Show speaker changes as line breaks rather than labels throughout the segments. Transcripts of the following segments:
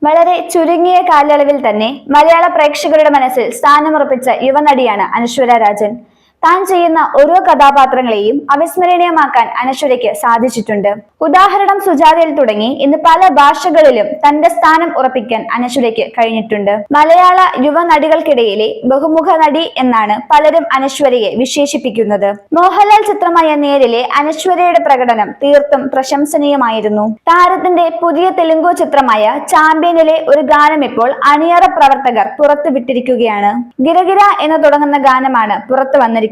വളരെ ചുരുങ്ങിയ കാലയളവിൽ തന്നെ മലയാള പ്രേക്ഷകരുടെ മനസ്സിൽ സ്ഥാനമുറപ്പിച്ച യുവനടിയാണ് അനശ്വര രാജൻ. താൻ ചെയ്യുന്ന ഓരോ കഥാപാത്രങ്ങളെയും അവിസ്മരണീയമാക്കാൻ അനശ്വരയ്ക്ക് സാധിച്ചിട്ടുണ്ട്. ഉദാഹരണം സുജാതയിൽ തുടങ്ങി ഇന്ന് പല ഭാഷകളിലും തന്റെ സ്ഥാനം ഉറപ്പിക്കാൻ അനശ്വരയ്ക്ക് കഴിഞ്ഞിട്ടുണ്ട്. മലയാള യുവനടികൾക്കിടയിലെ ബഹുമുഖ നടി എന്നാണ് പലരും അനശ്വരയെ വിശേഷിപ്പിക്കുന്നത്. മോഹൻലാൽ ചിത്രമായ നേരിലെ അനശ്വരയുടെ പ്രകടനം തീർത്തും പ്രശംസനീയമായിരുന്നു. താരത്തിന്റെ പുതിയ തെലുങ്കു ചിത്രമായ ചാമ്പ്യനിലെ ഒരു ഗാനം ഇപ്പോൾ അണിയറ പ്രവർത്തകർ പുറത്തുവിട്ടിരിക്കുകയാണ്. ഗിരഗിര എന്ന് തുടങ്ങുന്ന ഗാനമാണ് പുറത്തു വന്നിരിക്കുന്നത്.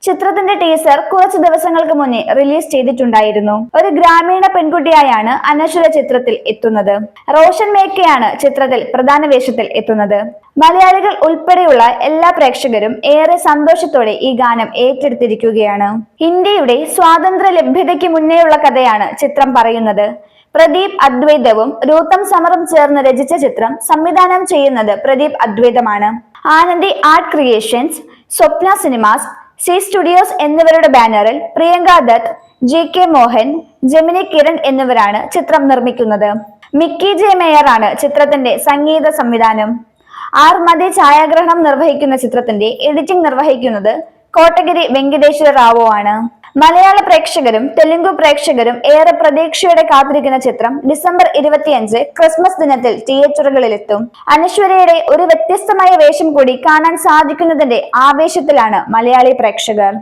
ചിത്രത്തിന്റെ ടീസർ കുറച്ചു ദിവസങ്ങൾക്ക് മുന്നേ റിലീസ് ചെയ്തിട്ടുണ്ടായിരുന്നു. ഒരു ഗ്രാമീണ പെൺകുട്ടിയായാണ് അനശ്വര ചിത്രത്തിൽ എത്തുന്നത്. റോഷൻ മേക്കയാണ് ചിത്രത്തിൽ പ്രധാന വേഷത്തിൽ എത്തുന്നത്. മലയാളികൾ ഉൾപ്പെടെയുള്ള എല്ലാ പ്രേക്ഷകരും ഏറെ സന്തോഷത്തോടെ ഈ ഗാനം ഏറ്റെടുത്തിരിക്കുകയാണ്. ഇന്ത്യയുടെ സ്വാതന്ത്ര്യ ലഭ്യതയ്ക്ക് മുന്നേയുള്ള കഥയാണ് ചിത്രം പറയുന്നത്. പ്രദീപ് അദ്വൈതവും രൂത്തം സമറും ചേർന്ന് രചിച്ച ചിത്രം സംവിധാനം ചെയ്യുന്നത് പ്രദീപ് അദ്വൈതമാണ്. ആനന്ദി ആർട്ട് ക്രിയേഷൻസ്, സ്വപ്ന സിനിമാസ്, സി സ്റ്റുഡിയോസ് എന്നിവരുടെ ബാനറിൽ പ്രിയങ്ക ദത്ത്, JK മോഹൻ, ജെമിനി കിരൺ എന്നിവരാണ് ചിത്രം നിർമ്മിക്കുന്നത്. മിക്കി ജെ മേയർ ആണ് ചിത്രത്തിന്റെ സംഗീത സംവിധാനം. R മതി ഛായാഗ്രഹണം നിർവഹിക്കുന്ന ചിത്രത്തിന്റെ എഡിറ്റിംഗ് നിർവഹിക്കുന്നത് കോട്ടഗിരി വെങ്കടേശ്വര റാവു ആണ്. മലയാള പ്രേക്ഷകരും തെലുങ്കു പ്രേക്ഷകരും ഏറെ പ്രതീക്ഷയോടെ കാത്തിരിക്കുന്ന ചിത്രം ഡിസംബർ 25 ക്രിസ്മസ് ദിനത്തിൽ തിയേറ്ററുകളിലെത്തും. അനശ്വരയുടെ ഒരു വ്യത്യസ്തമായ വേഷം കൂടി കാണാൻ സാധിക്കുന്നതിന്റെ ആവേശത്തിലാണ് മലയാളി പ്രേക്ഷകർ.